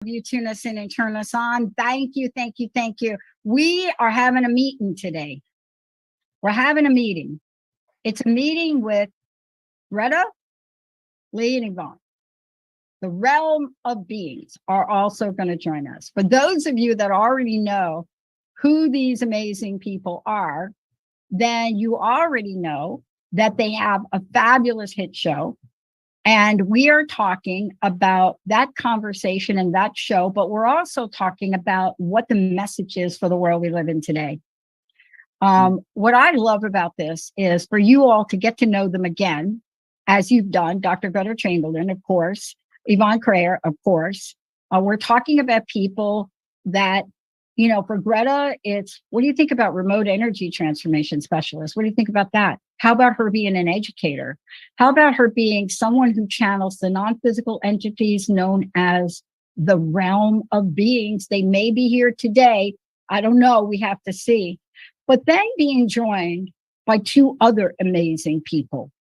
You tune us in and turn us on. Thank you, thank you, thank you. We are having a meeting today. We're having a meeting. It's a meeting with Gretta, Leigh, and Yvonne. The realm of beings are also going to join us. For those of you that already know who these amazing people are, then you already know that they have a fabulous hit show. And we are talking about that conversation and that show, but we're also talking about what the message is for the world we live in today. What I love about this is for you all to get to know them again, as you've done, Dr. Gretta Chamberlain, of course, Yvonne Crayer, of course. We're talking about people that, you know, for Gretta, it's, what do you think about remote energy transformation specialist? What do you think about that? How about her being an educator? How about her being someone who channels the non-physical entities known as the realm of beings? They may be here today. I don't know. We have to see. But then being joined by two other amazing people,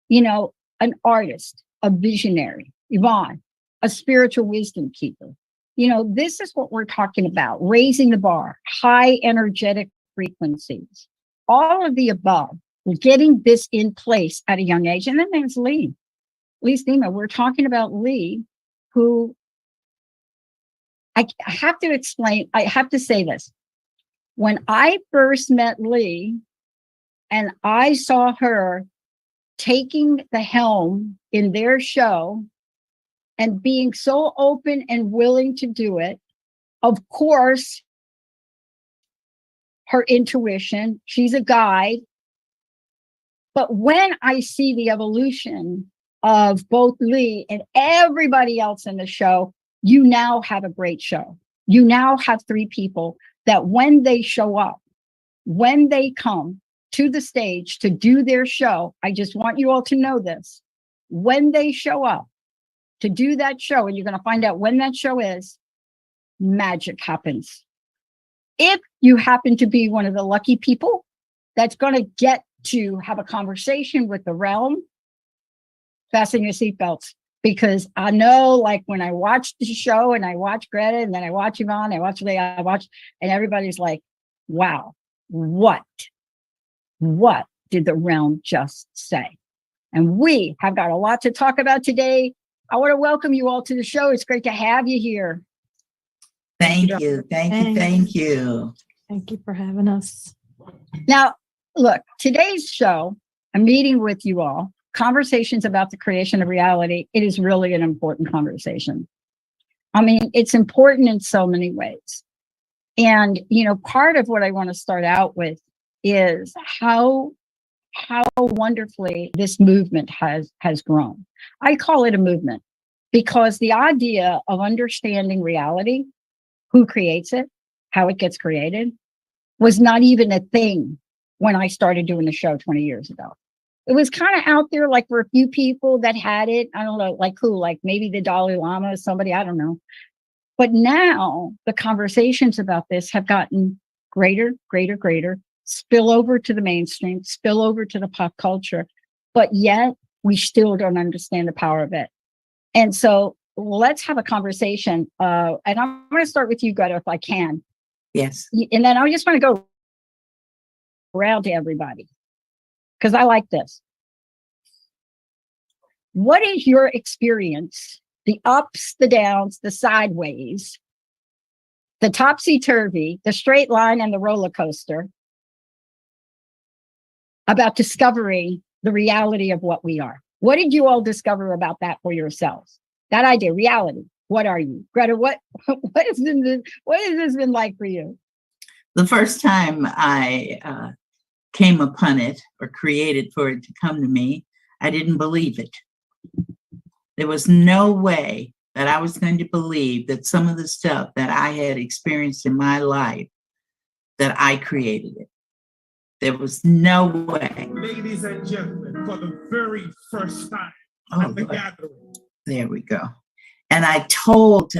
you know, an artist, a visionary, Yvonne, a spiritual wisdom keeper. You know, this is what we're talking about, raising the bar, high energetic frequencies, all of the above, getting this in place at a young age. And then there's Leigh. Leigh Steema. We're talking about Leigh, who I have to explain, I have to say this. When I first met Leigh and I saw her taking the helm in their show and being so open and willing to do it, of course, her intuition, she's a guide. But when I see the evolution of both Leigh and everybody else in the show, you now have a great show. You now have three people that when they show up, when they come to the stage to do their show, I just want you all to know this. When they show up to do that show, and you're going to find out when that show is, magic happens. If you happen to be one of the lucky people that's going to get to have a conversation with the realm, fasten your seatbelts. Because I know, like, when I watch the show and I watch Gretta and then I watch Yvonne, I watch Leigh, and everybody's like, wow, what did the realm just say? And we have got a lot to talk about today. I want to welcome you all to the show. It's great to have you here. Thank you. Thank you for having us. Now, look, today's show, I'm meeting with you all, conversations about the creation of reality. It is really an important conversation. I mean, it's important in so many ways. And, you know, part of what I want to start out with is how wonderfully this movement has grown. I call it a movement because the idea of understanding reality, who creates it, how it gets created, was not even a thing when I started doing the show 20 years ago. It was kind of out there, like, for a few people that had it. I don't know, like who, like maybe the Dalai Lama or somebody, I don't know. But now the conversations about this have gotten greater, spill over to the mainstream, spill over to the pop culture, but yet we still don't understand the power of it. And so let's have a conversation. And I'm going to start with you, Gretta, if I can. Yes. And then I just want to go around to everybody, because I like this. What is your experience, the ups, the downs, the sideways, the topsy-turvy, the straight line, and the roller coaster, about discovering the reality of what we are? What did you all discover about that for yourselves? That idea, reality. What are you? Gretta, what has this been like for you? The first time I came upon it or created for it to come to me, I didn't believe it. There was no way that I was going to believe that some of the stuff that I had experienced in my life, that I created it. There was no way. Ladies and gentlemen, for the very first time at the gathering. There we go. And I told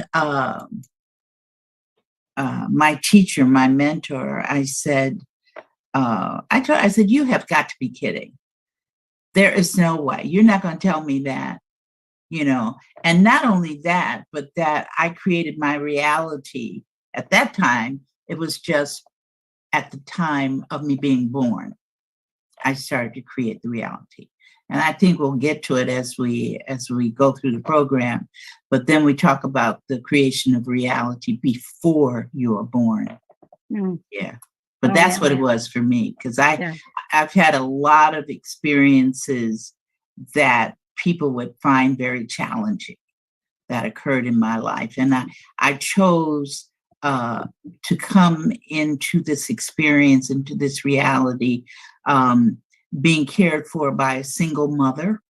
my teacher, my mentor, I said, you have got to be kidding. There is no way. You're not going to tell me that you know, and not only that, but that I created my reality. At that time, it was just at the time of me being born, I started to create the reality. And I think we'll get to it as we go through the program. But then we talk about the creation of reality before you are born. Mm. Yeah. But Oh, that's yeah. what it was for me, because Yeah. I've had a lot of experiences that people would find very challenging that occurred in my life. And I chose to come into this experience, into this reality, being cared for by a single mother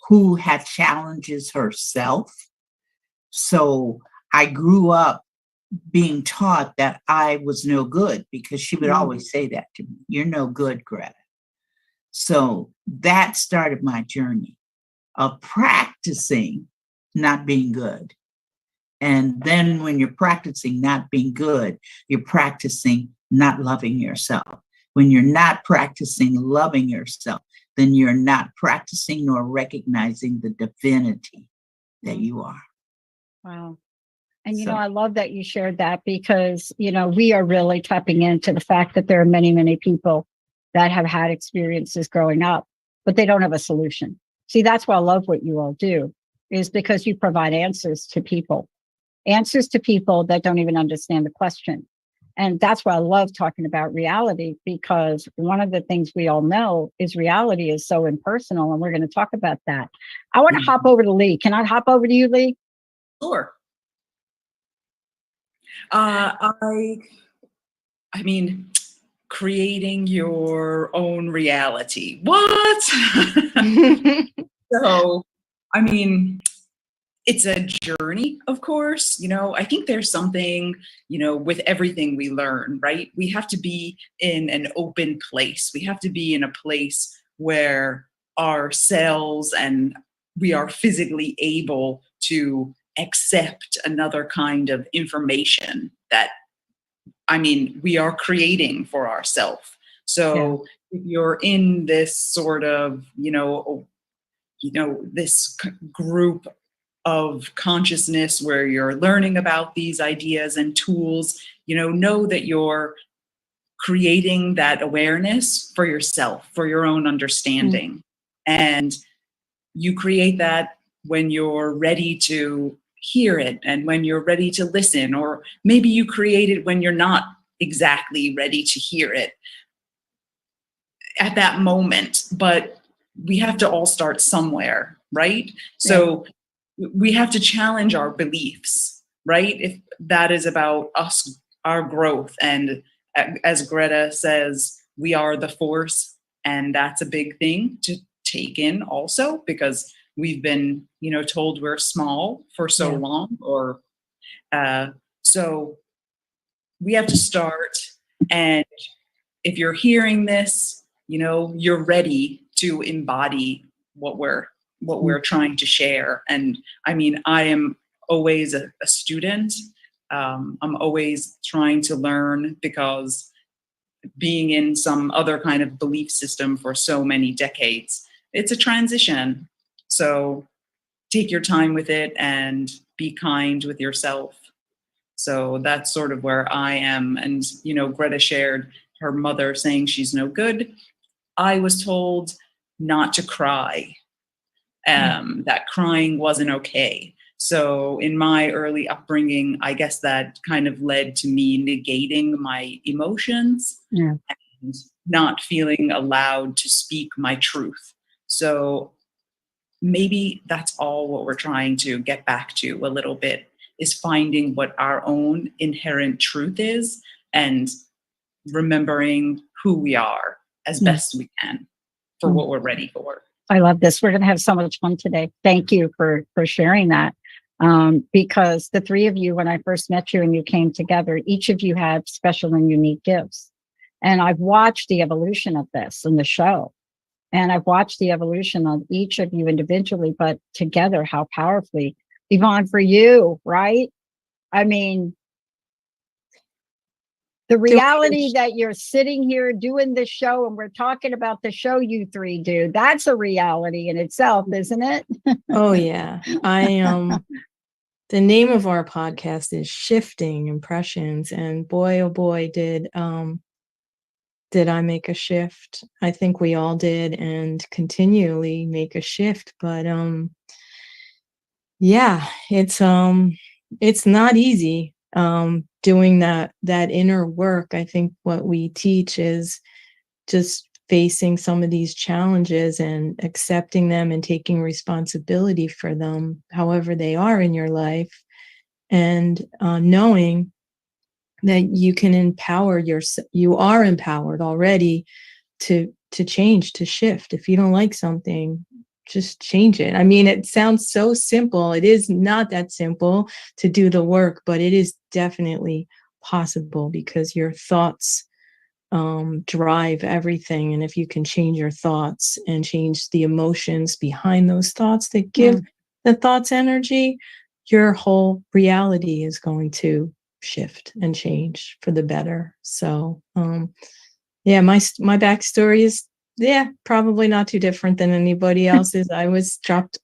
who had challenges herself. So I grew up being taught that I was no good, because she would always say that to me, "You're no good, Gretta." So that started my journey of practicing not being good. And then when you're practicing not being good, you're practicing not loving yourself. When you're not practicing loving yourself, then you're not practicing nor recognizing the divinity that you are. Wow. And, So- I love that you shared that, because, we are really tapping into the fact that there are many, many people that have had experiences growing up, but they don't have a solution. See, that's why I love what you all do, is because you provide answers to people that don't even understand the question. And that's why I love talking about reality, because one of the things we all know is reality is so impersonal, and we're going to talk about that. I want to hop over to Leigh. Can I hop over to you, Leigh? Sure. I mean, creating your own reality. What? So, I mean, it's a journey, of course. I think there's something, with everything we learn, right? We have to be in an open place. We have to be in a place where our cells and we are physically able to accept another kind of information that, we are creating for ourselves. So if you're in this sort of, this group of consciousness where you're learning about these ideas and tools, know that you're creating that awareness for yourself, for your own understanding. And you create that when you're ready to hear it and when you're ready to listen, or maybe you create it when you're not exactly ready to hear it at that moment. But we have to all start somewhere, right? So we have to challenge our beliefs, right? If that is about us, our growth. And as Gretta says, we are the force. And that's a big thing to take in also, because we've been, told we're small for so long, or so we have to start. And if you're hearing this, you're ready to embody what we're trying to share. And I am always a student. I'm always trying to learn, because being in some other kind of belief system for so many decades, it's a transition. So take your time with it and be kind with yourself. So that's sort of where I am. And, Gretta shared her mother saying she's no good. I was told not to cry, that crying wasn't okay. So in my early upbringing, I guess that kind of led to me negating my emotions and not feeling allowed to speak my truth. So maybe that's all what we're trying to get back to a little bit, is finding what our own inherent truth is and remembering who we are as best we can for what we're ready for. I love this. We're going to have so much fun today. Thank you for sharing that. Because the three of you, when I first met you and you came together, each of you had special and unique gifts. And I've watched the evolution of this in the show. And I've watched the evolution of each of you individually, but together, how powerfully. Yvonne, for you, right? The reality that you're sitting here doing this show and we're talking about the show you three do, that's a reality in itself, isn't it? Oh yeah. The name of our podcast is Shifting Impressions, and boy oh boy did I make a shift. I think we all did, and continually make a shift, but yeah, it's not easy doing that inner work. I think what we teach is just facing some of these challenges and accepting them and taking responsibility for them, however they are in your life, and knowing that you can empower yourself. You are empowered already to change, to shift. If you don't like something, just change it. I mean, it sounds so simple. It is not that simple to do the work, but it is definitely possible because your thoughts drive everything. And if you can change your thoughts and change the emotions behind those thoughts that give the thoughts energy, your whole reality is going to shift and change for the better. So, yeah, my backstory is, probably not too different than anybody else's. I was dropped.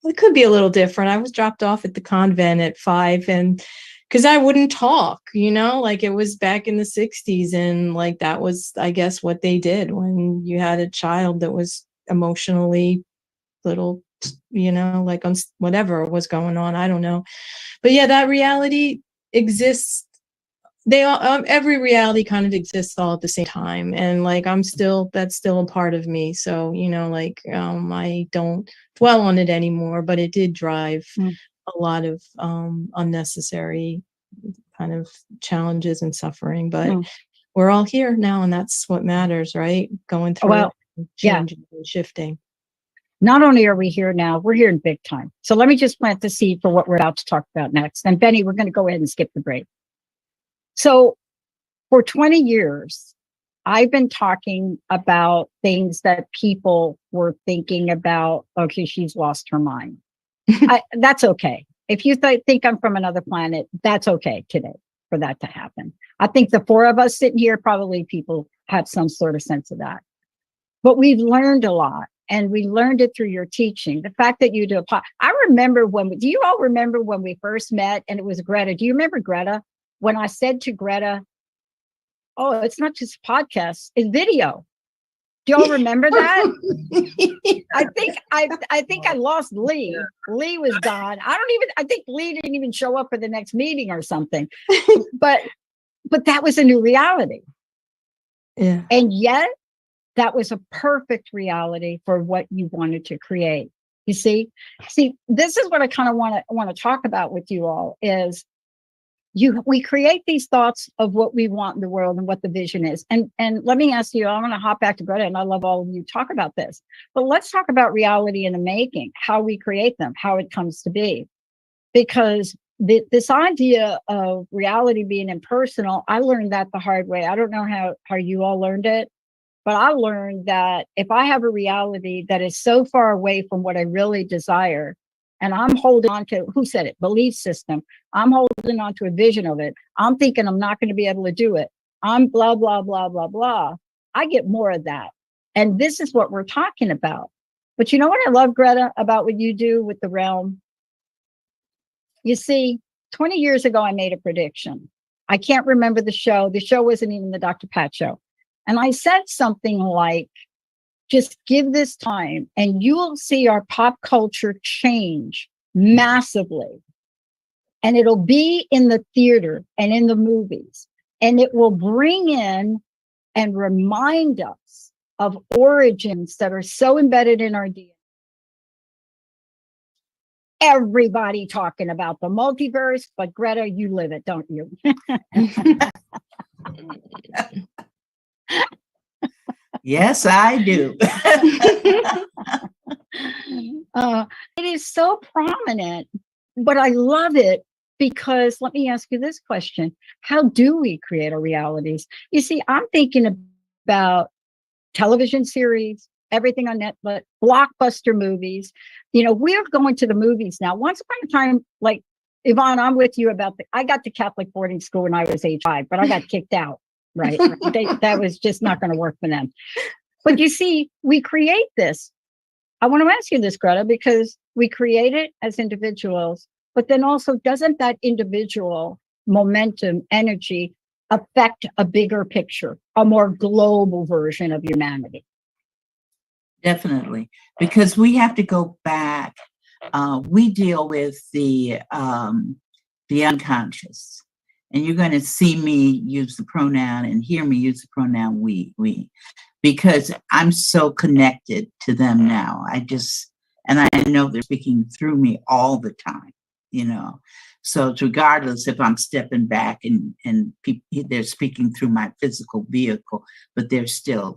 It could be a little different. I was dropped off at the convent at 5, and because I wouldn't talk, like it was back in the 60s, and like that was, I guess, what they did when you had a child that was emotionally little, like on whatever was going on. I don't know, but yeah, that reality exists. They all, every reality kind of exists all at the same time, and like that's still a part of me. So I don't dwell on it anymore, but it did drive a lot of unnecessary kind of challenges and suffering. But we're all here now, and that's what matters, right? Going through changing and shifting. Not only are we here now, we're here in big time. So let me just plant the seed for what we're about to talk about next. And Benny, we're going to go ahead and skip the break. So for 20 years, I've been talking about things that people were thinking about. Okay, she's lost her mind. That's okay. If you think I'm from another planet, that's okay today for that to happen. I think the four of us sitting here, probably people have some sort of sense of that. But we've learned a lot, and we learned it through your teaching. The fact that you do I remember do you all remember when we first met and it was Gretta? Do you remember Gretta? When I said to Gretta, oh, it's not just a podcast, it's video. Do y'all remember that? I think I lost Leigh. Leigh was gone. I think Leigh didn't even show up for the next meeting or something. But that was a new reality. Yeah. And yet that was a perfect reality for what you wanted to create. You see, this is what I kind of want to talk about with you all is we create these thoughts of what we want in the world and what the vision is. And let me ask you, I'm going to hop back to Gretta, and I love all of you talk about this, but let's talk about reality in the making, how we create them, how it comes to be. Because this idea of reality being impersonal, I learned that the hard way. I don't know how you all learned it, but I learned that if I have a reality that is so far away from what I really desire, and I'm holding on to, who said it? Belief system. I'm holding on to a vision of it. I'm thinking I'm not going to be able to do it. I'm blah, blah, blah, blah, blah. I get more of that. And this is what we're talking about. But you know what I love, Gretta, about what you do with the realm? You see, 20 years ago, I made a prediction. I can't remember the show. The show wasn't even the Dr. Pat show. And I said something like, just give this time and you will see our pop culture change massively. And it'll be in the theater and in the movies. And it will bring in and remind us of origins that are so embedded in our DNA. Everybody talking about the multiverse, but Gretta, you live it, don't you? Yes, I do. It is so prominent, but I love it because let me ask you this question. How do we create our realities? You see, I'm thinking about television series, everything on Netflix, blockbuster movies. We're going to the movies now. Once upon a time, like Yvonne, I'm with you about I got to Catholic boarding school when I was age 5, but I got kicked out. Right. That was just not going to work for them. But you see, we create this. I want to ask you this, Greta, because we create it as individuals, but then also doesn't that individual momentum, energy affect a bigger picture, a more global version of humanity? Definitely, because we have to go back. We deal with the unconscious, and you're going to see me use the pronoun and hear me use the pronoun we, because I'm so connected to them now. And I know they're speaking through me all the time, you know. So it's regardless if I'm stepping back and they're speaking through my physical vehicle, but they're still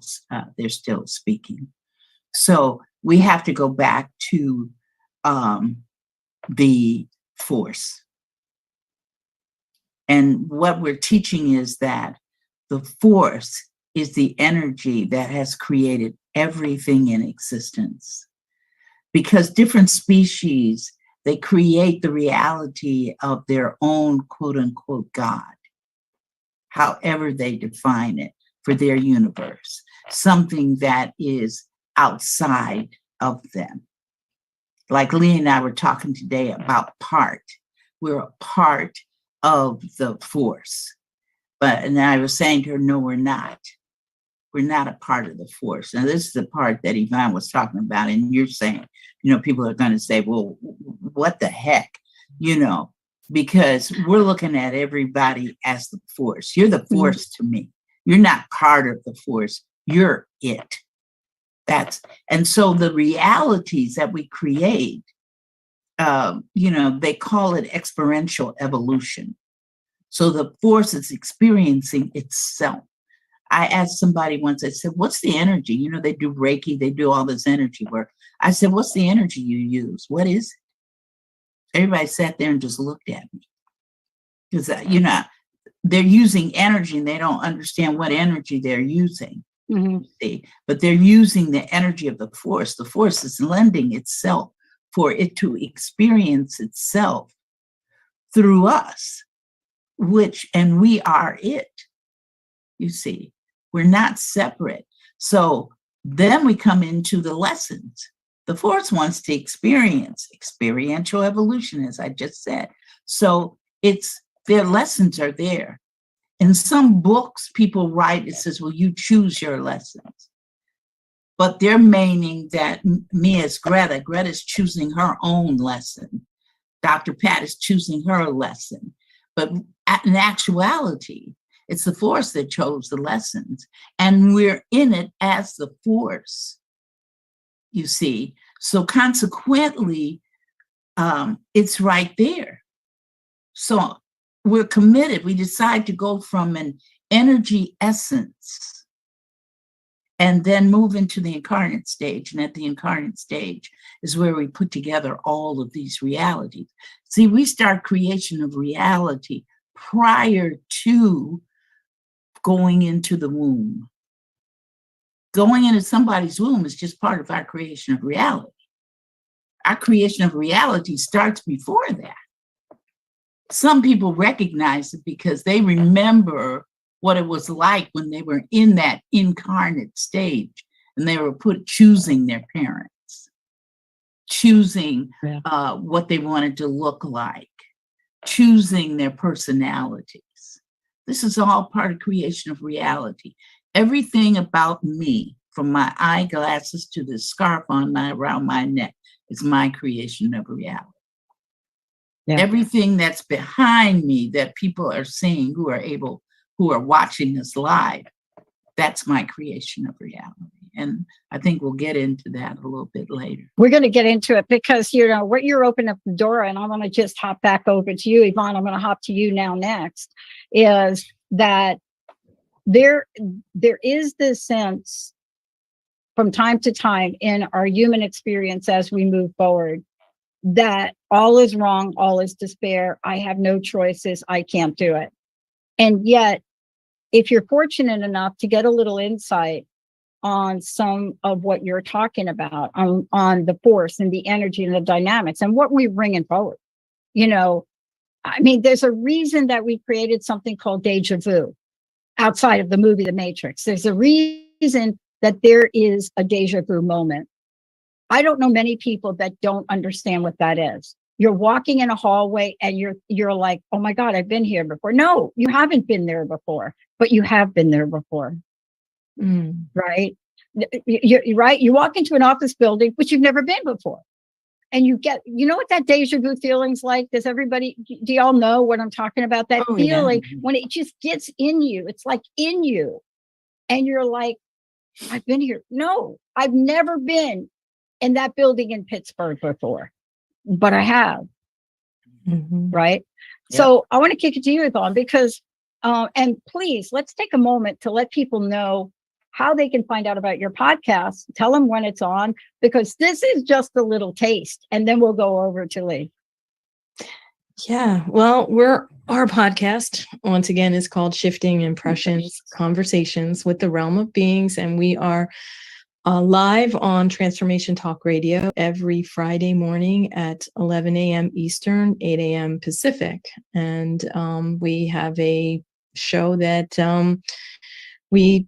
speaking. So we have to go back to the force. And what we're teaching is that the force is the energy that has created everything in existence. Because different species, they create the reality of their own quote unquote God, however they define it for their universe, something that is outside of them. Like Leigh and I were talking today about part. We're a part of the force. And I was saying to her, no, we're not. We're not a part of the force. Now, this is the part that Yvonne was talking about. And you're saying, you know, people are going to say, well, what the heck? You know, because we're looking at everybody as the force. You're the force to me. You're not part of the force. You're it. And so the realities that we create, you know, they call it experiential evolution. So the force is experiencing itself. I asked somebody once, I said, what's the energy? You know, they do Reiki, they do all this energy work. I said, what's the energy you use? What is it? Everybody sat there and just looked at me. Because, you know, they're using energy and they don't understand what energy they're using. See? But they're using the energy of the force. The force is lending itself for it to experience itself through us, and we are it. You see, we're not separate. So then we come into the lessons. The force wants to experience experiential evolution, as I just said. So their lessons are there. In some books, people write, it says, well, you choose your lessons. But they're meaning that me as Greta's choosing her own lesson. Dr. Pat is choosing her lesson. But in actuality, it's the force that chose the lessons. And we're in it as the force, you see. So consequently, it's right there. So we're committed. We decide to go from an energy essence and then move into the incarnate stage. And at the incarnate stage is where we put together all of these realities. See, we start creation of reality prior to going into the womb. Going into somebody's womb is just part of our creation of reality. Our creation of reality starts before that. Some people recognize it because they remember what it was like when they were in that incarnate stage and they were choosing their parents, choosing what they wanted to look like, choosing their personalities. This is all part of creation of reality. Everything about me, from my eyeglasses to the scarf around my neck, is my creation of reality. Yeah. Everything that's behind me that people are seeing who are watching this live, that's my creation of reality. And I think we'll get into that a little bit later. We're going to get into it because, you know, what you're opening up the door, and I want to just hop back over to you, Yvonne. I'm going to hop to you now next, is that there is this sense from time to time in our human experience as we move forward that all is wrong, all is despair. I have no choices. I can't do it. And yet, if you're fortunate enough to get a little insight on some of what you're talking about, on the force and the energy and the dynamics and what we're bringing forward, you know, I mean, there's a reason that we created something called deja vu outside of the movie The Matrix. There's a reason that there is a deja vu moment. I don't know many people that don't understand what that is. You're walking in a hallway and you're like, oh my God, I've been here before. No, you haven't been there before, but you have been there before. Right? You're right. You walk into an office building, which you've never been before. And you know what that deja vu feeling's like? Does everybody, do y'all know what I'm talking about? That feeling when it just gets in you, it's like in you. And you're like, I've been here. No, I've never been in that building in Pittsburgh before, but I have. Right. Yep. So I want to kick it to you, Yvonne, because, and please, let's take a moment to let people know how they can find out about your podcast. Tell them when it's on, because this is just a little taste, and then we'll go over to Leigh. Yeah, well, our podcast, once again, is called Shifting Impressions, Conversations with the Realm of Beings, and we are live on Transformation Talk Radio every Friday morning at 11 a.m. Eastern, 8 a.m. Pacific. And we have a show that we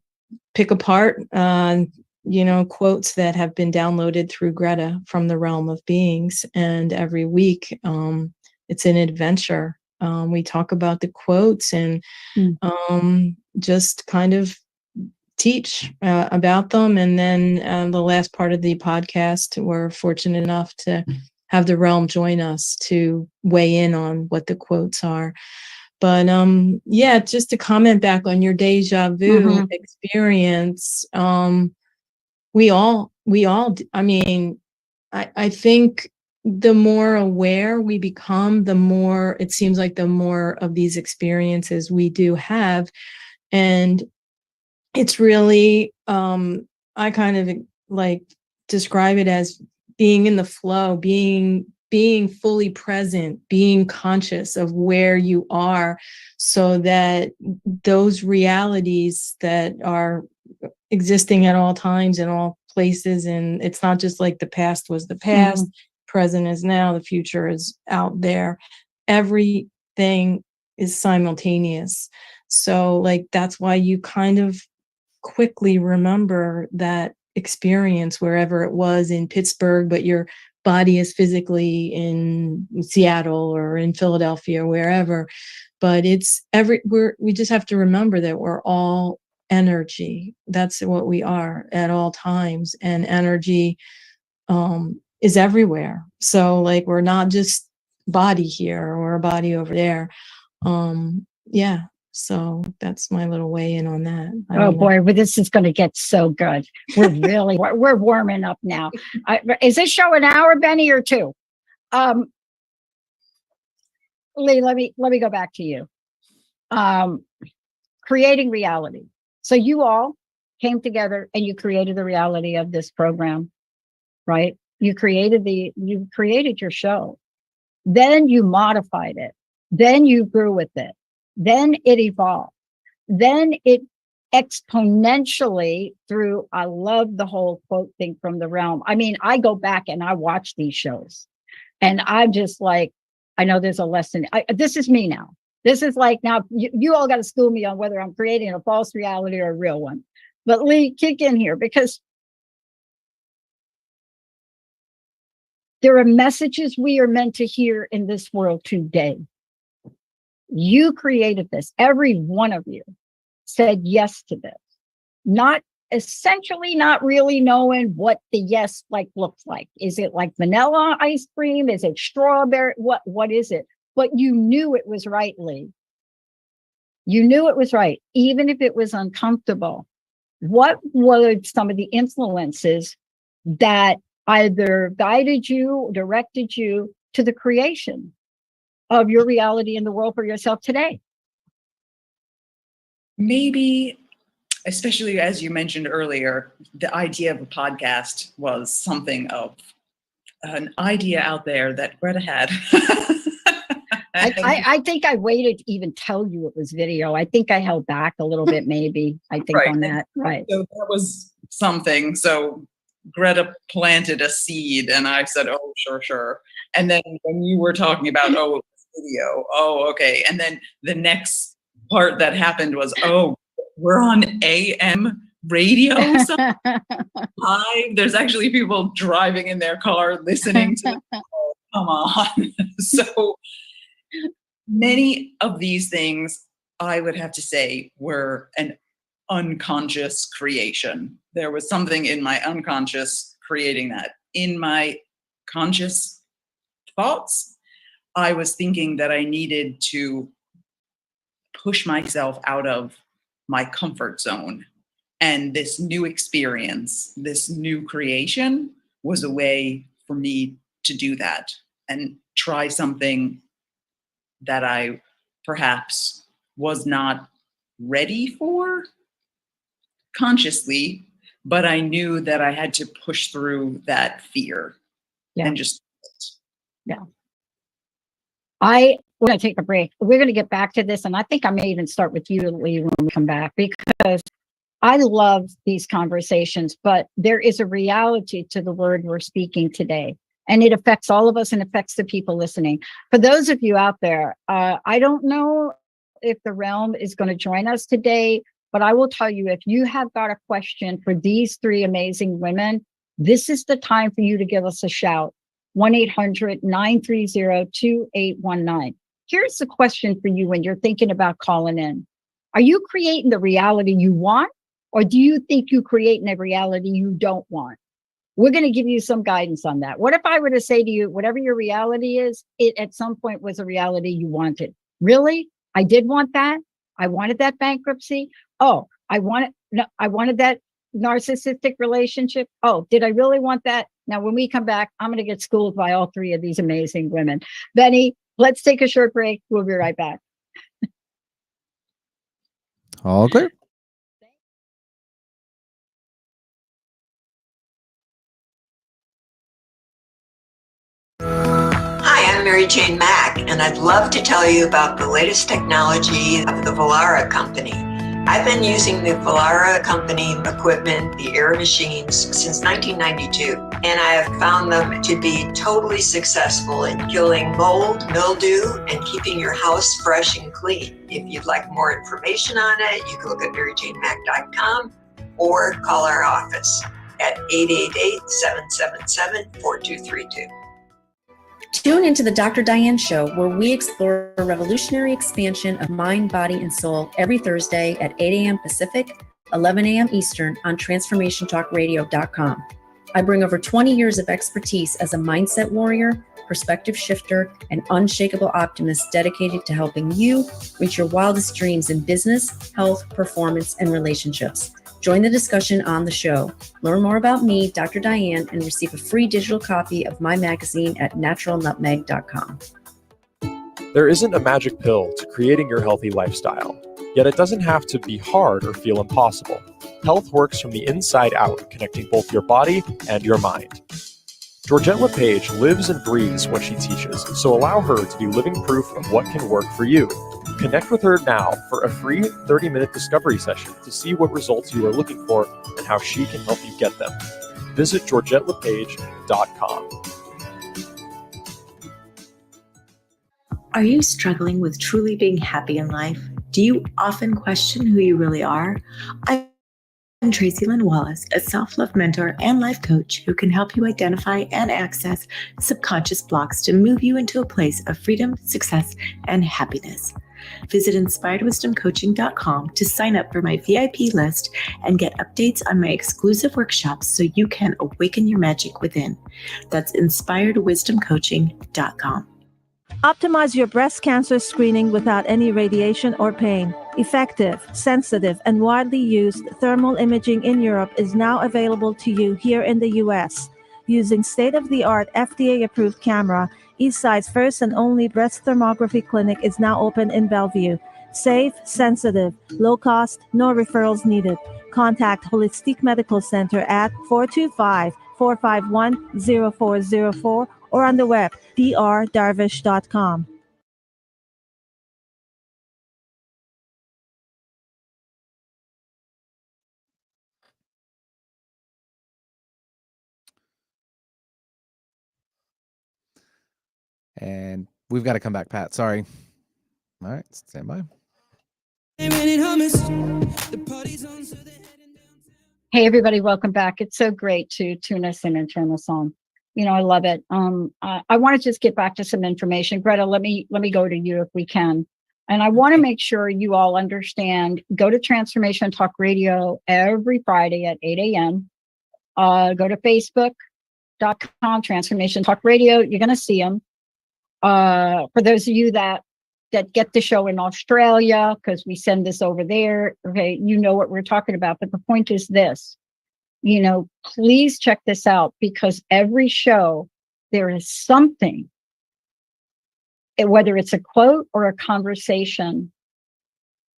pick apart, quotes that have been downloaded through Gretta from the Realm of Beings. And every week, it's an adventure. We talk about the quotes and just kind of teach about them. And then the last part of the podcast, we're fortunate enough to have the realm join us to weigh in on what the quotes are. But just to comment back on your deja vu experience, we all, I mean, I think the more aware we become, the more, it seems like the more of these experiences we do have. And it's really, I kind of like describe it as being in the flow, being fully present, being conscious of where you are, so that those realities that are existing at all times in all places, and it's not just like the past was the past, present is now, the future is out there. Everything is simultaneous. So like, that's why you kind of quickly remember that experience wherever it was in Pittsburgh, but your body is physically in Seattle or in Philadelphia or wherever. But we just have to remember that we're all energy. That's what we are at all times. And energy is everywhere. So like, we're not just body here or a body over there. So that's my little weigh in on that. Oh boy, well, this is going to get so good. We're warming up now. Is this show an hour, Benny, or 2? Leigh, let me go back to you. Creating reality. So you all came together and you created the reality of this program, right? You created your show. Then you modified it. Then you grew with it. Then it evolved. Then it exponentially through, I love the whole quote thing from the realm. I mean, I go back and I watch these shows and I'm just like, I know there's a lesson. This is me now. This is like, now you all got to school me on whether I'm creating a false reality or a real one. But Leigh, kick in here, because there are messages we are meant to hear in this world today. You created this. Every one of you said yes to this. Not really knowing what the yes looks like. Is it like vanilla ice cream? Is it strawberry? What is it? But you knew it was right, Leigh. You knew it was right, even if it was uncomfortable. What were some of the influences that either guided you, directed you to the creation of your reality in the world for yourself today? Maybe, especially as you mentioned earlier, the idea of a podcast was something of an idea out there that Gretta had. I think I waited to even tell you it was video. I think I held back a little bit, maybe. I think Right. on that. Right. So that was something. So Gretta planted a seed and I said, oh, sure. And then when you were talking about, radio. Oh, okay. And then the next part that happened was, oh, we're on AM radio. Live. There's actually people driving in their car listening to the come on. So many of these things, I would have to say, were an unconscious creation. There was something in my unconscious creating that. In my conscious thoughts, I was thinking that I needed to push myself out of my comfort zone. And this new experience, this new creation was a way for me to do that and try something that I perhaps was not ready for consciously, but I knew that I had to push through that fear and just. We're going to take a break. We're going to get back to this. And I think I may even start with you, Leigh, when we come back, because I love these conversations, but there is a reality to the word we're speaking today. And it affects all of us and affects the people listening. For those of you out there, I don't know if the realm is going to join us today, but I will tell you, if you have got a question for these three amazing women, this is the time for you to give us a shout. 1-800-930-2819. Here's the question for you when you're thinking about calling in. Are you creating the reality you want, or do you think you're creating a reality you don't want? We're going to give you some guidance on that. What if I were to say to you, whatever your reality is, it at some point was a reality you wanted? Really? I did want that. I wanted that bankruptcy. Oh, I wanted that narcissistic relationship. Oh, did I really want that? Now, when we come back, I'm going to get schooled by all three of these amazing women. Benny, let's take a short break. We'll be right back. All clear. Hi, I'm Mary Jane Mack, and I'd love to tell you about the latest technology of the Vollara company. I've been using the Vollara company equipment, the air machines, since 1992, and I have found them to be totally successful in killing mold, mildew, and keeping your house fresh and clean. If you'd like more information on it, you can look at maryjanemack.com or call our office at 888-777-4232. Tune into the Dr. Diane Show, where we explore a revolutionary expansion of mind, body, and soul every Thursday at 8 a.m. Pacific, 11 a.m. Eastern on TransformationTalkRadio.com. I bring over 20 years of expertise as a mindset warrior, perspective shifter, and unshakable optimist dedicated to helping you reach your wildest dreams in business, health, performance, and relationships. Join the discussion on the show. Learn more about me, Dr. Diane, and receive a free digital copy of my magazine at naturalnutmeg.com. There isn't a magic pill to creating your healthy lifestyle, yet it doesn't have to be hard or feel impossible. Health works from the inside out, connecting both your body and your mind. Georgette LePage lives and breathes what she teaches, so allow her to be living proof of what can work for you. Connect with her now for a free 30-minute discovery session to see what results you are looking for and how she can help you get them. Visit GeorgetteLePage.com. Are you struggling with truly being happy in life? Do you often question who you really are? I'm Tracy Lynn Wallace, a self-love mentor and life coach who can help you identify and access subconscious blocks to move you into a place of freedom, success, and happiness. Visit inspiredwisdomcoaching.com to sign up for my VIP list and get updates on my exclusive workshops so you can awaken your magic within. That's inspiredwisdomcoaching.com. Optimize your breast cancer screening without any radiation or pain. Effective, sensitive, and widely used thermal imaging in Europe is now available to you here in the U.S. Using state-of-the-art FDA-approved camera, Eastside's first and only breast thermography clinic is now open in Bellevue. Safe, sensitive, low cost, no referrals needed. Contact Holistic Medical Center at 425-451-0404 or on the web, drdarvish.com. And We've got to come back, Pat. Sorry. All right, stand by. Hey, everybody, welcome back. It's so great to tune us in and turn us on. You know, I love it. I want to just get back to some information. Gretta, let me go to you if we can. And I want to make sure you all understand, go to Transformation Talk Radio every Friday at 8 a.m. Go to Facebook.com, Transformation Talk Radio. You're going to see them. For those of you that get the show in Australia, because we send this over there, okay, you know what we're talking about. But the point is this, you know, please check this out, because every show there is something, whether it's a quote or a conversation,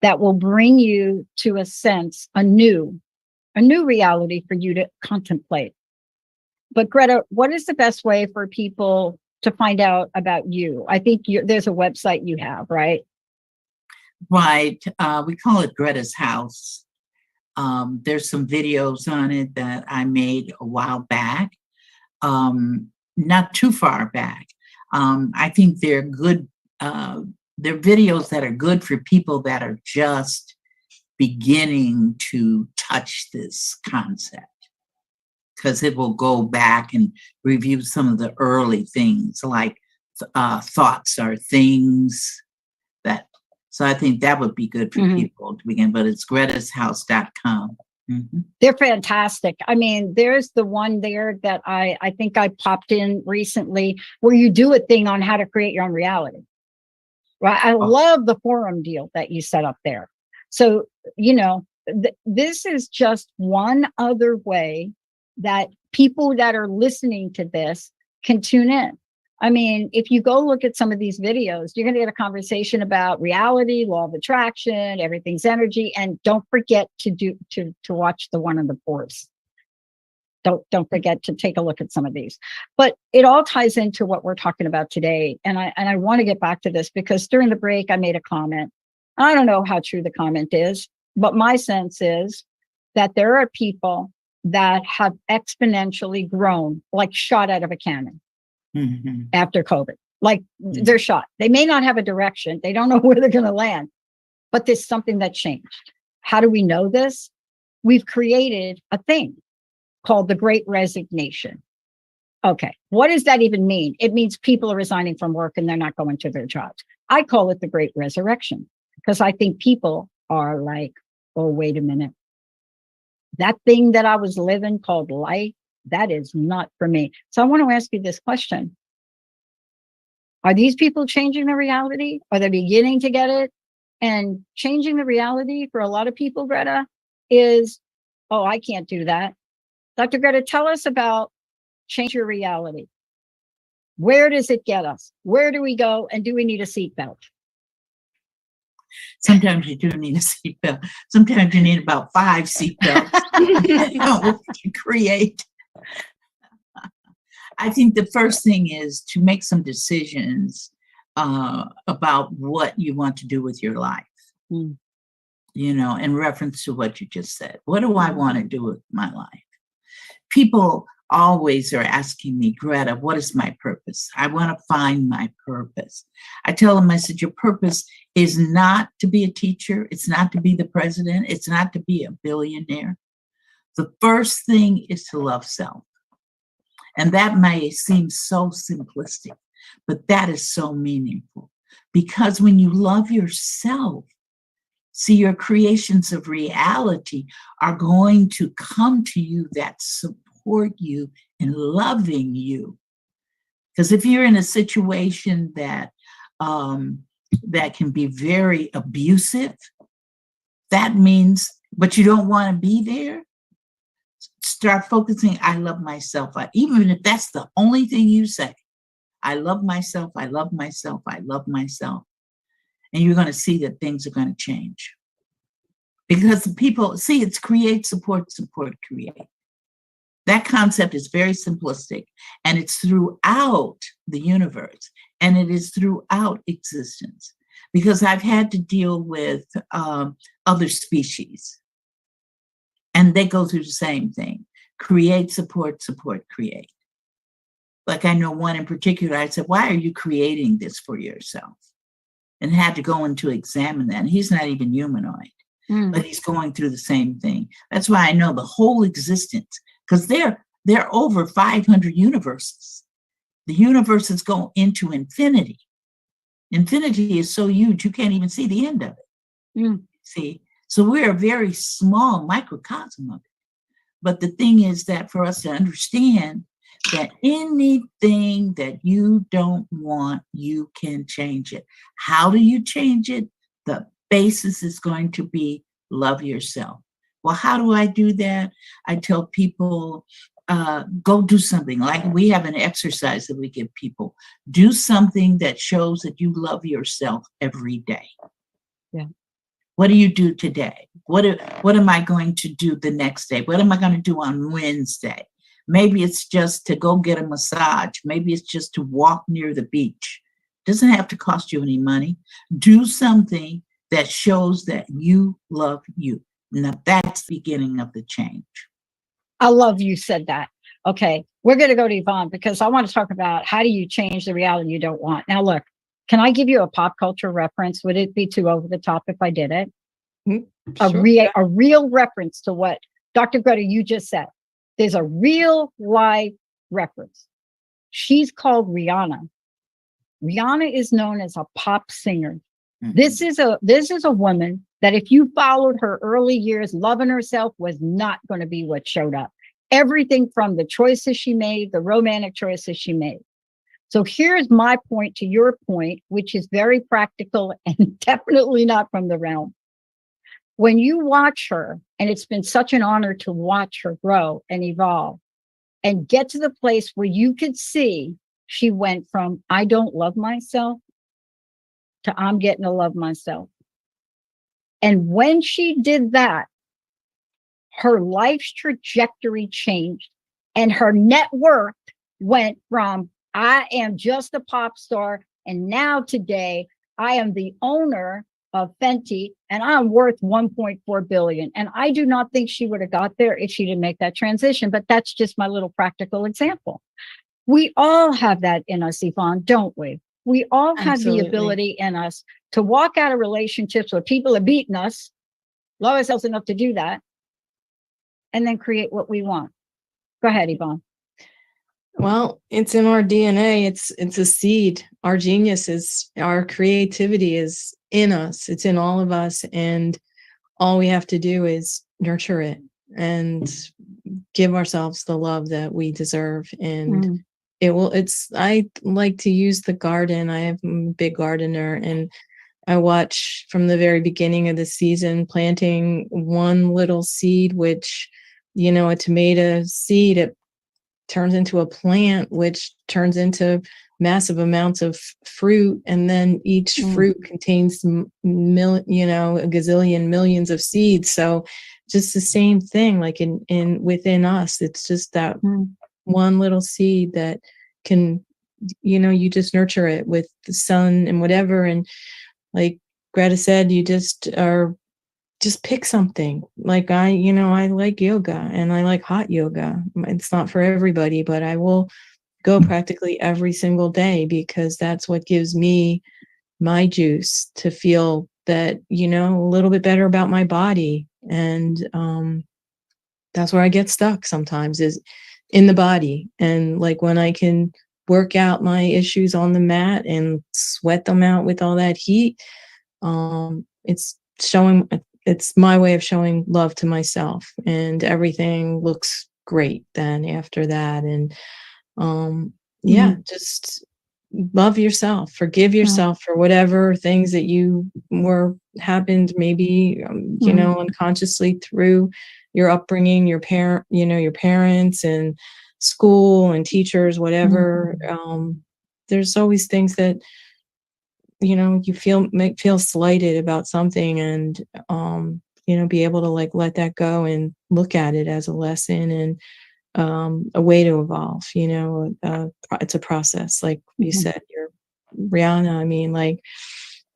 that will bring you to a sense, a new reality for you to contemplate. But Gretta, what is the best way for people to find out about you? I think there's a website you have, right? Right. We call it Gretta's House. There's some videos on it that I made a while back, not too far back. I think they're good. They're videos that are good for people that are just beginning to touch this concept, because it will go back and review some of the early things, like thoughts are things that. So I think that would be good for people to begin, but it's grettashouse.com. They're fantastic. I mean, there's the one there that I think I popped in recently, where you do a thing on how to create your own reality. Right. I love the forum deal that you set up there. So, you know, this is just one other way that people that are listening to this can tune in. I mean, if you go look at some of these videos, you're going to get a conversation about reality, law of attraction, everything's energy, and don't forget to watch the one on the force. Don't forget to take a look at some of these. But it all ties into what we're talking about today, and I want to get back to this, because during the break I made a comment. I don't know how true the comment is, but my sense is that there are people that have exponentially grown, like shot out of a cannon. After COVID, like they're shot. They may not have a direction. They don't know where they're going to land, but there's something that changed. How do we know this? We've created a thing called the Great Resignation. Okay. What does that even mean? It means people are resigning from work and they're not going to their jobs. I call it the Great Resurrection, because I think people are like, oh, wait a minute. That thing that I was living called life, that is not for me. So I want to ask you this question. Are these people changing the reality? Are they beginning to get it? And changing the reality for a lot of people, Gretta, is, oh, I can't do that. Dr. Gretta, tell us about change your reality. Where does it get us? Where do we go? And do we need a seatbelt? Sometimes you do need a seatbelt. Sometimes you need about 5 seatbelts to create. I think the first thing is to make some decisions about what you want to do with your life. You know, in reference to what you just said. What do I want to do with my life? People always are asking me, Gretta, what is my purpose? I want to find my purpose. I tell them, I said, your purpose is not to be a teacher. It's not to be the president. It's not to be a billionaire. The first thing is to love self. And that may seem so simplistic, but that is so meaningful, because when you love yourself, see, your creations of reality are going to come to you that support you in loving you. Because if you're in a situation that that can be very abusive, that means, but you don't want to be there. Start focusing, I love myself. Even if that's the only thing you say, I love myself, I love myself, I love myself. And you're going to see that things are going to change. Because the people, see, it's create, support, create. That concept is very simplistic, and it's throughout the universe, and it is throughout existence. Because I've had to deal with other species, and they go through the same thing. Create, support, create. Like I know one in particular, I said, why are you creating this for yourself? And had to go in to examine that. And he's not even humanoid, but he's going through the same thing. That's why I know the whole existence, because they're over 500 universes. The universes go into infinity. Infinity is so huge, you can't even see the end of it. See? So we're a very small microcosm of it. But the thing is that for us to understand that anything that you don't want, you can change it. How do you change it? The basis is going to be love yourself. Well, how do I do that? I tell people, go do something. Like we have an exercise that we give people. Do something that shows that you love yourself every day. Yeah. What do you do today? What am I going to do the next day? What am I going to do on Wednesday? Maybe it's just to go get a massage. Maybe it's just to walk near the beach. Doesn't have to cost you any money. Do something that shows that you love you. Now that's the beginning of the change. I love you said that. Okay, we're going to go to Yvonne because I want to talk about how do you change the reality you don't want. Now, look, can I give you a pop culture reference? Would it be too over the top if I did it? Sure. A real reference to what Dr. Gretta, you just said. There's a real live reference. She's called Rihanna. Rihanna is known as a pop singer. This is a woman that if you followed her early years, loving herself was not going to be what showed up. Everything from the choices she made, the romantic choices she made. So here's my point to your point, which is very practical and definitely not from the realm. When you watch her, and it's been such an honor to watch her grow and evolve and get to the place where you could see she went from I don't love myself to I'm getting to love myself. And when she did that, her life's trajectory changed and her net worth went from I am just a pop star. And now today I am the owner of Fenty and I'm worth 1.4 billion. And I do not think she would have got there if she didn't make that transition. But that's just my little practical example. We all have that in us, Yvonne, don't we? We all have Absolutely. the ability in us to walk out of relationships where people are beating us, love ourselves enough to do that, and then create what we want. Go ahead, Yvonne. Well, it's in our DNA. It's a seed. Our genius is, our creativity is in us. It's in all of us. And all we have to do is nurture it and give ourselves the love that we deserve. And I like to use the garden. I'm a big gardener, and I watch from the very beginning of the season, planting one little seed, which, a tomato seed, it turns into a plant, which turns into massive amounts of fruit. And then each fruit contains, a gazillion millions of seeds. So just the same thing, like within us, it's just that one little seed that can, you just nurture it with the sun and whatever. And like Greta said, you just pick something. Like I like yoga and I like hot yoga. It's not for everybody, but I will go practically every single day because that's what gives me my juice to feel that, a little bit better about my body. And that's where I get stuck sometimes, is in the body. And like when I can work out my issues on the mat and sweat them out with all that heat, it's my way of showing love to myself, and everything looks great then after that. And just love yourself, forgive yourself for whatever things that happened maybe unconsciously through your upbringing, your parents and school and teachers, whatever. There's always things that you feel slighted about something, and be able to like let that go and look at it as a lesson and a way to evolve. It's a process, like you said. You're Rihanna. I mean, like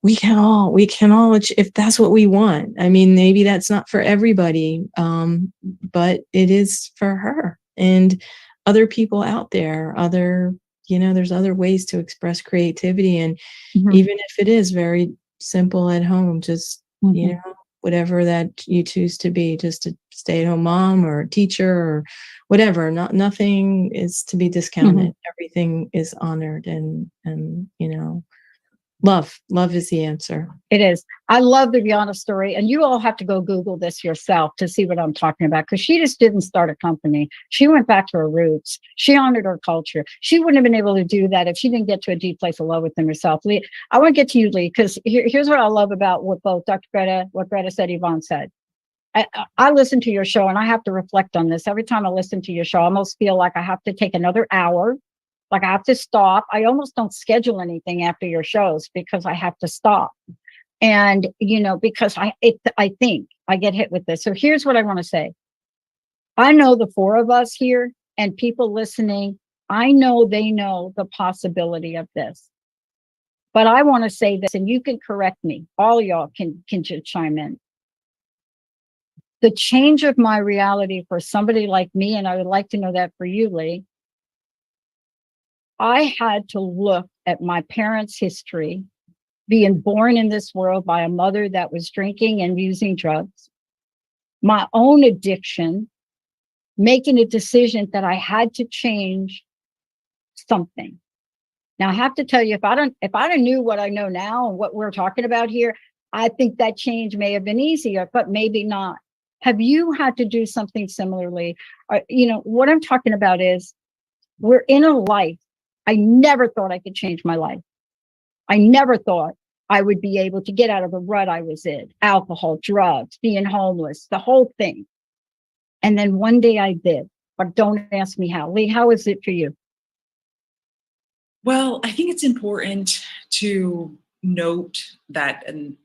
we can all, if that's what we want. I mean, maybe that's not for everybody, but it is for her and other people out there, other there's other ways to express creativity. And Mhm. even if it is very simple at home, just, Mhm. whatever that you choose to be, just a stay-at-home mom or a teacher or whatever, nothing is to be discounted. Everything is honored, and love is the answer. It is. I love the Rihanna story, and you all have to go Google this yourself to see what I'm talking about, because she just didn't start a company. She went back to her roots. She honored her culture. She wouldn't have been able to do that if she didn't get to a deep place of love within herself. Leigh, I want to get to you, Leigh, because here's what I love about what both Dr. Gretta, what Gretta said, Yvonne said. I listen to your show, and I have to reflect on this. Every time I listen to your show, I almost feel like I have to take another hour. Like I have to stop. I almost don't schedule anything after your shows because I have to stop. And, because I think I get hit with this. So here's what I want to say. I know the four of us here and people listening, I know they know the possibility of this. But I want to say this, and you can correct me. All y'all can just chime in. The change of my reality for somebody like me, and I would like to know that for you, Leigh, I had to look at my parents' history, being born in this world by a mother that was drinking and using drugs, my own addiction, making a decision that I had to change something. Now, I have to tell you, if I knew what I know now and what we're talking about here, I think that change may have been easier, but maybe not. Have you had to do something similarly? What I'm talking about is we're in a life. I never thought I could change my life. I never thought I would be able to get out of the rut I was in, alcohol, drugs, being homeless, the whole thing. And then one day I did, but don't ask me how. Leigh, how is it for you? Well, I think it's important to note that, and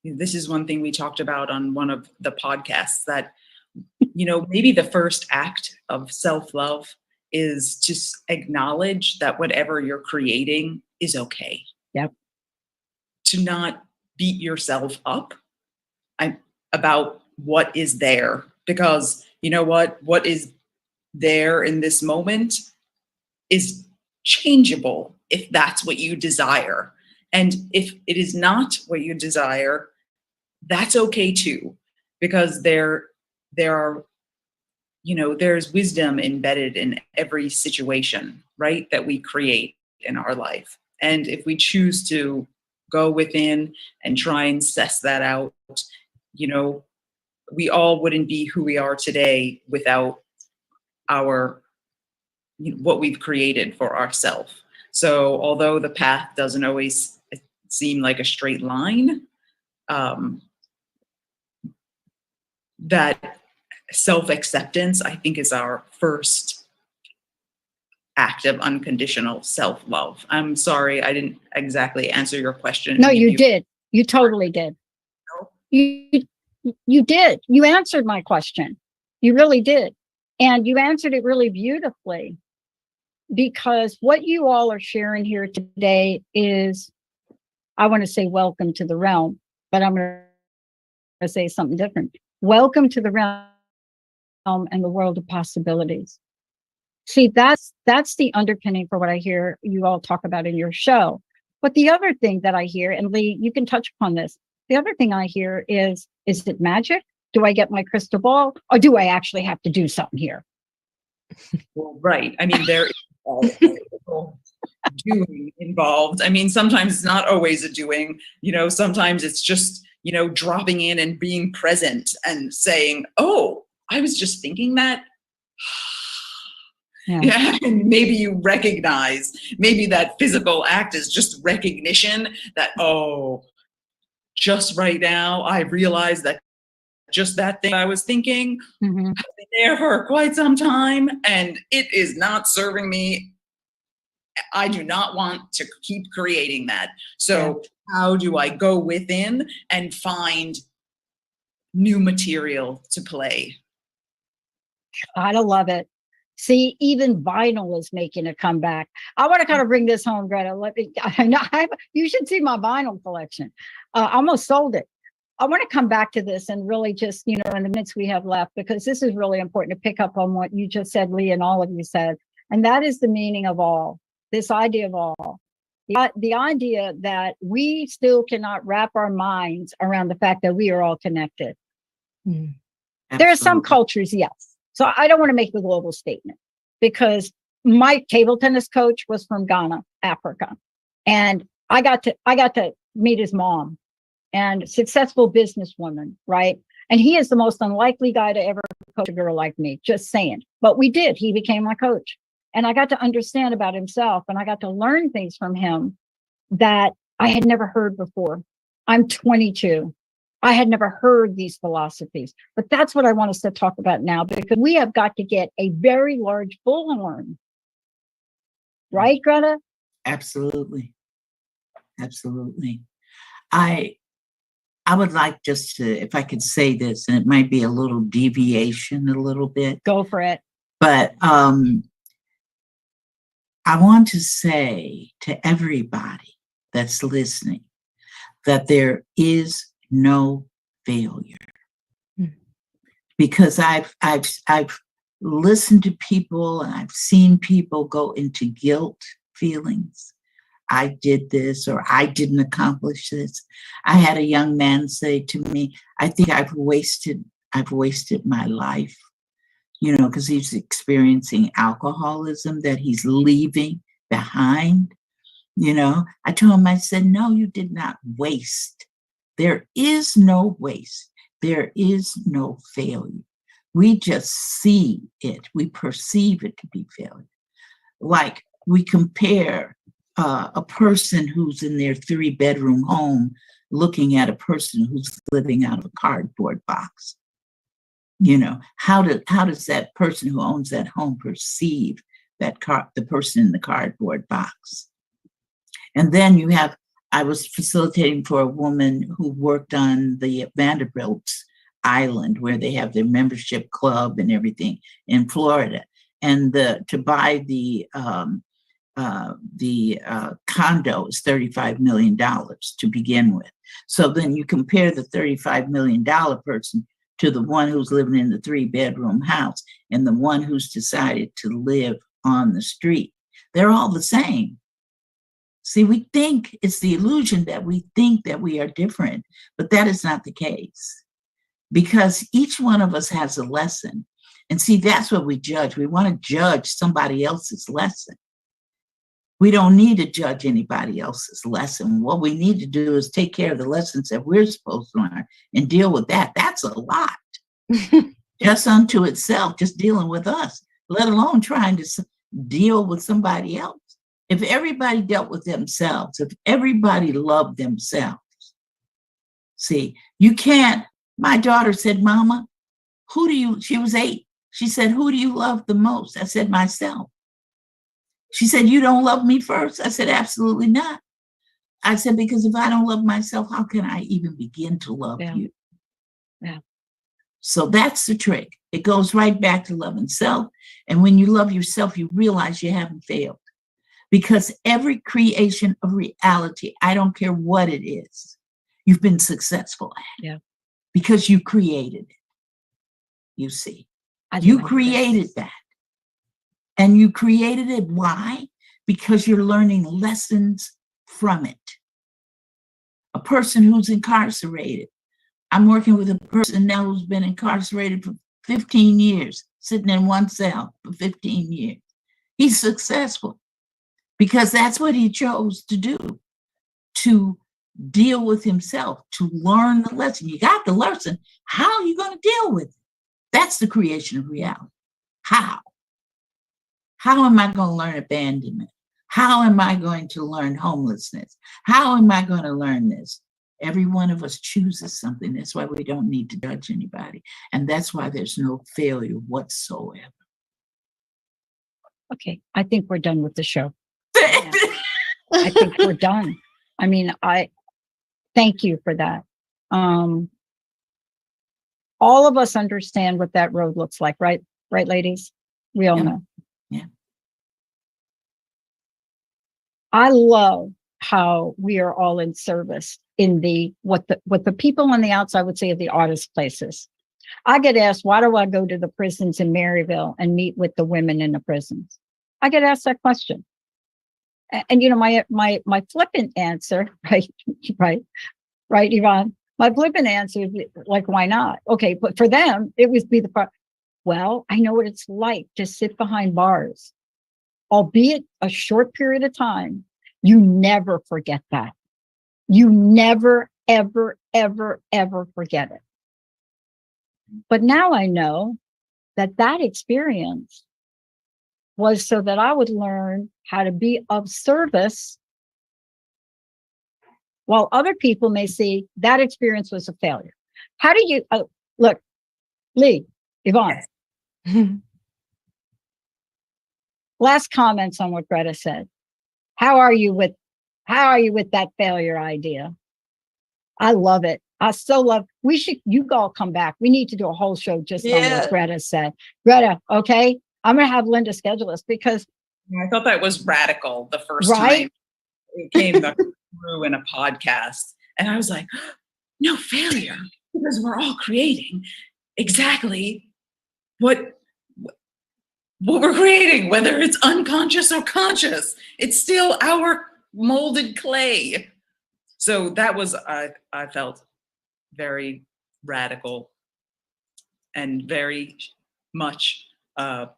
this is one thing we talked about on one of the podcasts, that, maybe the first act of self-love is just acknowledge that whatever you're creating is okay. Yep. To not beat yourself up about what is there, because what is there in this moment is changeable if that's what you desire. And if it is not what you desire, that's okay too, because there are, there's wisdom embedded in every situation, right, that we create in our life. And if we choose to go within and try and suss that out, we all wouldn't be who we are today without our what we've created for ourselves. So although the path doesn't always seem like a straight line, that self-acceptance, I think, is our first act of unconditional self-love. I'm sorry, I didn't exactly answer your question. No, you did. You totally did. You did. You answered my question. You really did. And you answered it really beautifully, because what you all are sharing here today is, I want to say welcome to the realm, but I'm going to say something different. Welcome to the realm and the world of possibilities. See, that's the underpinning for what I hear you all talk about in your show. But the other thing that I hear, and Leigh, you can touch upon this. The other thing I hear is it magic? Do I get my crystal ball, or do I actually have to do something here? Well, right. I mean, there is doing involved. I mean, sometimes it's not always a doing, sometimes it's just, dropping in and being present and saying, oh, I was just thinking that. Yeah. And maybe you recognize, maybe that physical act is just recognition that, oh, just right now, I realized that just that thing I was thinking has been there for quite some time, and it is not serving me. I do not want to keep creating that. So how do I go within and find new material to play? I love it. See, even vinyl is making a comeback. I want to kind of bring this home, Gretta. You should see my vinyl collection. I almost sold it. I want to come back to this and really just, in the minutes we have left, because this is really important to pick up on what you just said, Leigh, and all of you said. And that is the meaning of all. this idea of all. The idea that we still cannot wrap our minds around the fact that we are all connected. Mm. There are some Absolutely. cultures, yes. So I don't want to make the global statement because my table tennis coach was from Ghana, Africa. And I got to meet his mom, and successful businesswoman, right? And he is the most unlikely guy to ever coach a girl like me, just saying. But we did. He became my coach. And I got to understand about himself, and I got to learn things from him that I had never heard before. I'm 22. I had never heard these philosophies, but that's what I want us to talk about now, because we have got to get a very large bullhorn. Right, Greta? Absolutely. Absolutely. I would like just to, if I could say this, and it might be a little deviation a little bit, Go for it. but I want to say to everybody that's listening that there is no failure. Because I've listened to people and I've seen people go into guilt feelings. I did this, or I didn't accomplish this. I had a young man say to me, I think I've wasted my life, because he's experiencing alcoholism that he's leaving behind. I told him, I said, no, you did not waste. There is no waste. There is no failure. We just see it. We perceive it to be failure. Like we compare a person who's in their 3-bedroom home looking at a person who's living out of a cardboard box. How does that person who owns that home perceive the person in the cardboard box? And then I was facilitating for a woman who worked on the Vanderbilt's island, where they have their membership club and everything in Florida. And to buy the condo is $35 million to begin with. So then you compare the $35 million person to the one who's living in the 3-bedroom house and the one who's decided to live on the street. They're all the same. See, we think it's the illusion that we think that we are different, but that is not the case, because each one of us has a lesson. And see, that's what we judge. We want to judge somebody else's lesson. We don't need to judge anybody else's lesson. What we need to do is take care of the lessons that we're supposed to learn and deal with that. That's a lot. Just unto itself, just dealing with us, let alone trying to deal with somebody else. If everybody dealt with themselves, if everybody loved themselves, see, you can't. My daughter said, Mama, she was 8. She said, who do you love the most? I said, myself. She said, you don't love me first? I said, absolutely not. I said, because if I don't love myself, how can I even begin to love you? Yeah. So that's the trick. It goes right back to loving self. And when you love yourself, you realize you haven't failed. Because every creation of reality, I don't care what it is, you've been successful at. Yeah. Because you created it. You see, you created that. And you created it. Why? Because you're learning lessons from it. A person who's incarcerated. I'm working with a person now who's been incarcerated for 15 years, sitting in one cell for 15 years. He's successful because that's what he chose to do, to deal with himself, to learn the lesson. You got the lesson. How are you going to deal with it? That's the creation of reality. How? How am I going to learn abandonment? How am I going to learn homelessness? How am I going to learn this? Every one of us chooses something. That's why we don't need to judge anybody. And that's why there's no failure whatsoever. Okay, I think we're done with the show. Yeah. I think we're done. I mean, I thank you for that. All of us understand what that road looks like, right? Right, ladies? We all know. Yeah. I love how we are all in service in what the people on the outside would say of the artist places. I get asked, why do I go to the prisons in Maryville and meet with the women in the prisons? I get asked that question. And you know, my flippant answer, right, Yvonne. My flippant answer is like, why not? Okay, but for them, it was be the part. Well, I know what it's like to sit behind bars, albeit a short period of time. You never forget that. You never, ever, ever, ever forget it. But now I know that experience was so that I would learn how to be of service, while other people may see that experience was a failure. How do you look, Leigh, Yvonne? Last comments on what Gretta said. How are you with that failure idea? I love it. I still love. You all come back. We need to do a whole show just on what Gretta said. Gretta, okay, I'm gonna have Linda schedule us because I thought that was radical the first time it came through in a podcast, and I was like, no failure, because we're all creating exactly what we're creating, whether it's unconscious or conscious. It's still our molded clay. So that was, I felt very radical and very much a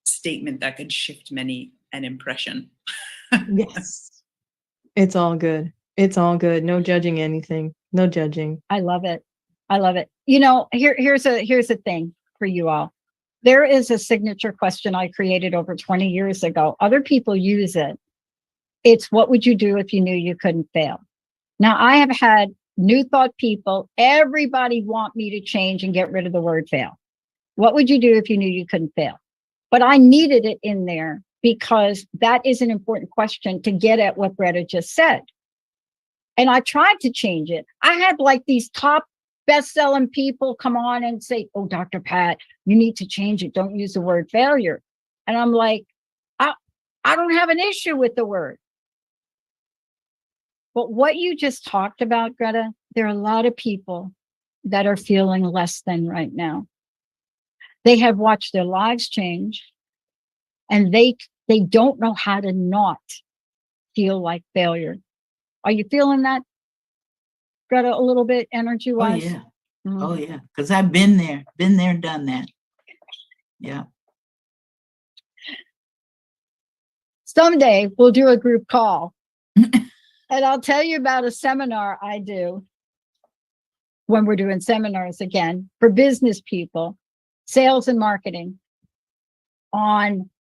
statement that could shift many an impression. Yes. It's all good. It's all good. No judging anything. No judging. I love it. I love it. You know, here's a thing for you all. There is a signature question I created over 20 years ago. Other people use it. It's, what would you do if you knew you couldn't fail? Now, I have had New Thought people, everybody want me to change and get rid of the word fail. What would you do if you knew you couldn't fail? But I needed it in there because that is an important question to get at what Gretta just said. And I tried to change it. I had like these top best-selling people come on and say, oh, Dr. Pat, you need to change it. Don't use the word failure. And I'm like, I don't have an issue with the word. But what you just talked about, Gretta, there are a lot of people that are feeling less than right now. They have watched their lives change, and they don't know how to not feel like failure. Are you feeling that, Gretta, a little bit energy-wise? Oh, yeah. Mm-hmm. Oh, yeah. Because I've been there, and done that. Yeah. Someday we'll do a group call. And I'll tell you about a seminar I do when we're doing seminars again for business people, sales and marketing, on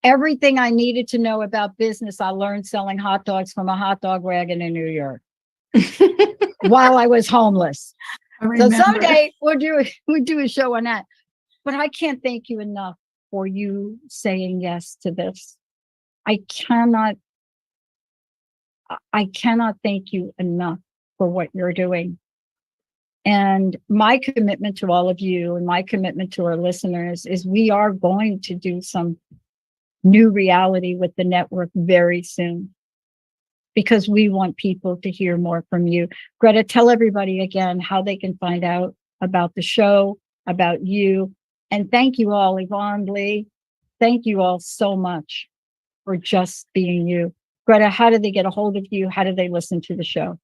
everything I needed to know about business. I learned selling hot dogs from a hot dog wagon in New York while I was homeless. So someday we'll do a show on that. But I can't thank you enough for you saying yes to this. I cannot thank you enough for what you're doing. And my commitment to all of you and my commitment to our listeners is we are going to do some new reality with the network very soon, because we want people to hear more from you. Gretta, tell everybody again how they can find out about the show, about you. And thank you all, Yvonne, Leigh. Thank you all so much for just being you. Gretta, how do they get a hold of you? How do they listen to the show?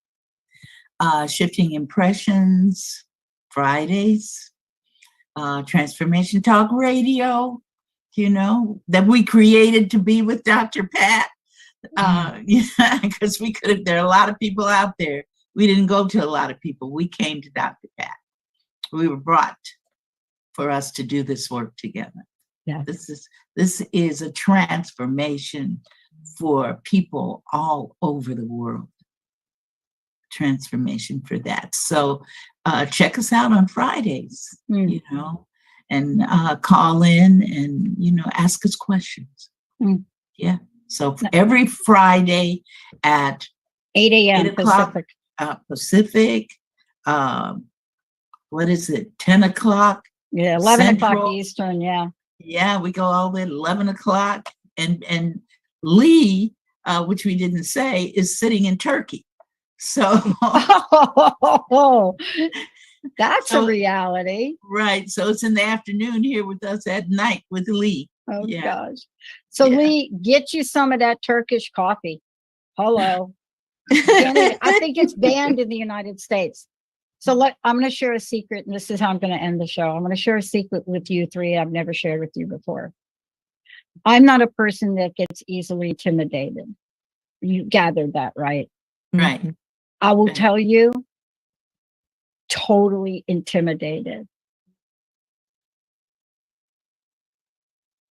Shifting Impressions, Fridays, Transformation Talk Radio, that we created to be with Dr. Pat. Because there are a lot of people out there. We didn't go to a lot of people. We came to Dr. Pat. We were brought for us to do this work together. Yeah. This is a transformation for people all over the world. Transformation for that. So check us out on Fridays, and call in and, ask us questions. Yeah. So every Friday at 8 a.m. 8 o'clock Pacific, what is it? 10 o'clock? Yeah, 11 Central. o'clock Eastern. Yeah. Yeah, we go all the way to 11 o'clock. And Leigh, which we didn't say, is sitting in Turkey. So that's a reality. Right. So it's in the afternoon here with us at night with Leigh. Oh, gosh. So Yeah. Leigh, get you some of that Turkish coffee. Hello. I think it's banned in the United States. So I'm going to share a secret, and this is how I'm going to end the show. I'm going to share a secret with you three I've never shared with you before. I'm not a person that gets easily intimidated. You gathered that, right? Right. I will Okay. tell you, totally intimidated.